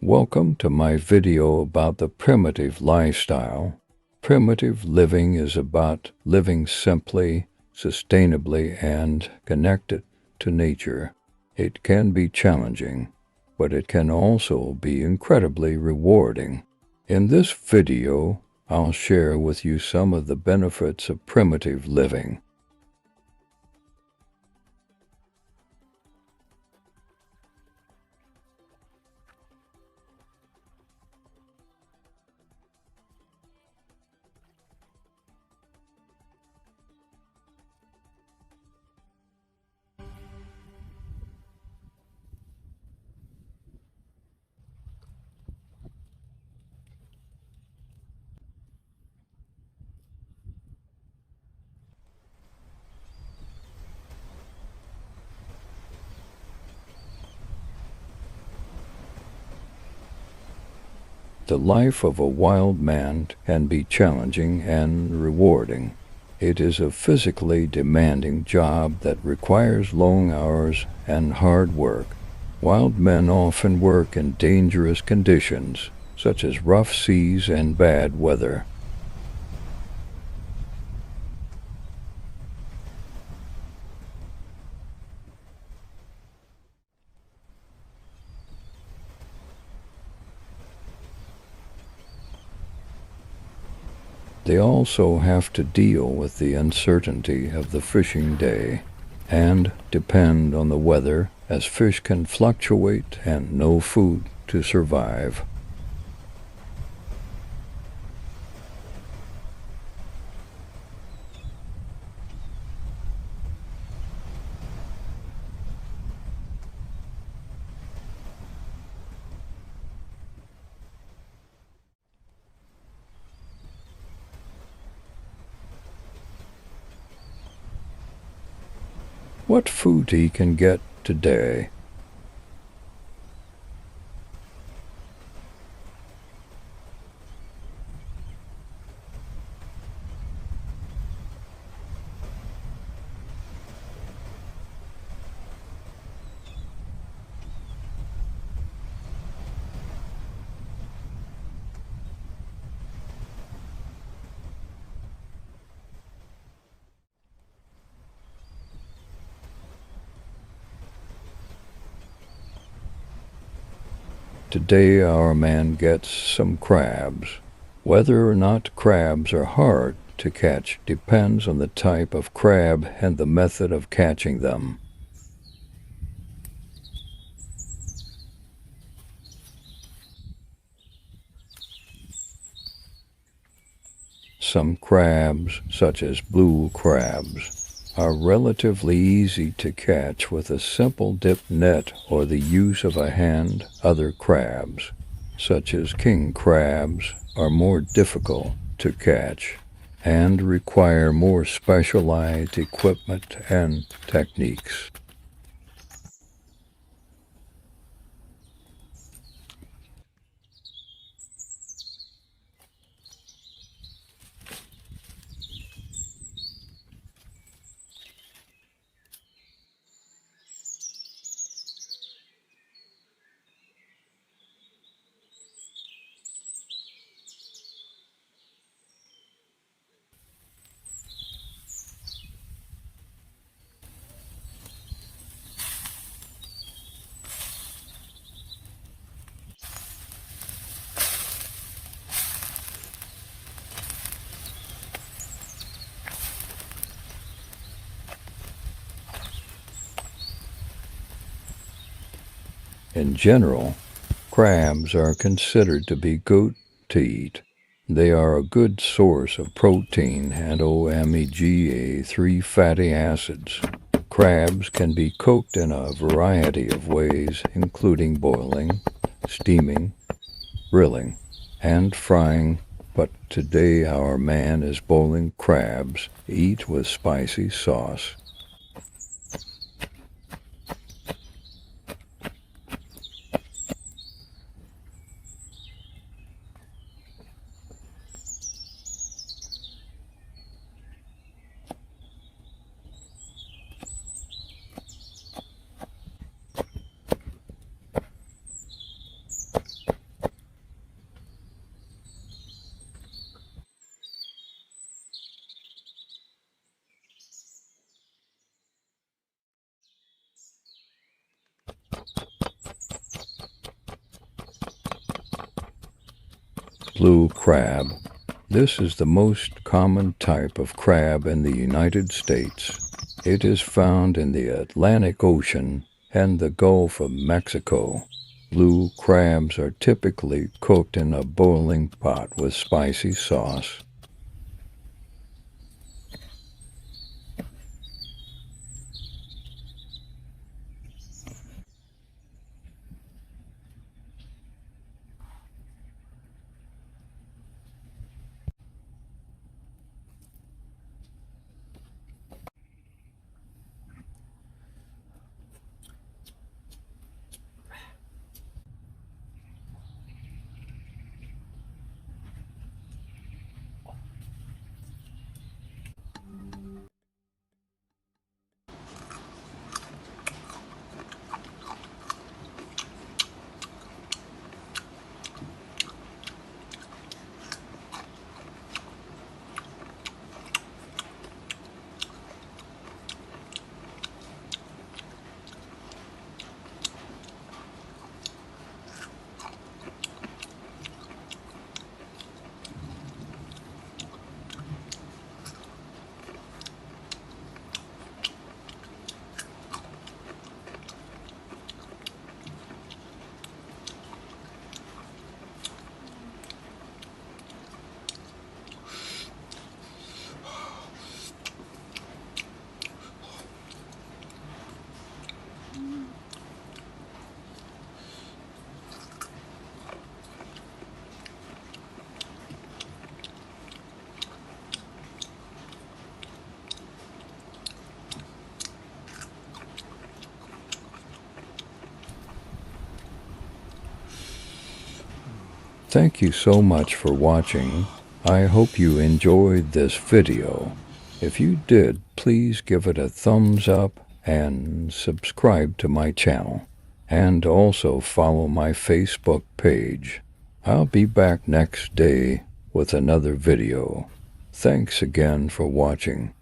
Welcome to my video about the primitive lifestyle. Primitive living is about living simply, sustainably, and connected to nature. It can be challenging, but it can also be incredibly rewarding. In this video, I'll share with you some of the benefits of primitive living. The life of a wild man can be challenging and rewarding. It is a physically demanding job that requires long hours and hard work. Wild men often work in dangerous conditions, such as rough seas and bad weather. They also have to deal with the uncertainty of the fishing day and depend on the weather, as fish can fluctuate and no food to survive. What food he can get today? Today our man gets some crabs. Whether or not crabs are hard to catch depends on the type of crab and the method of catching them. Some crabs, such as blue crabs, are relatively easy to catch with a simple dip net or the use of a hand. Other crabs, such as king crabs, are more difficult to catch and require more specialized equipment and techniques. In general, crabs are considered to be good to eat. They are a good source of protein and omega-3 fatty acids. Crabs can be cooked in a variety of ways, including boiling, steaming, grilling, and frying. But today our man is boiling crabs, eat with spicy sauce. Blue crab. This is the most common type of crab in the United States. It is found in the Atlantic Ocean and the Gulf of Mexico. Blue crabs are typically cooked in a boiling pot with spicy sauce. Thank you so much for watching. I hope you enjoyed this video. If you did, please give it a thumbs up and subscribe to my channel. And also follow my Facebook page. I'll be back next day with another video. Thanks again for watching.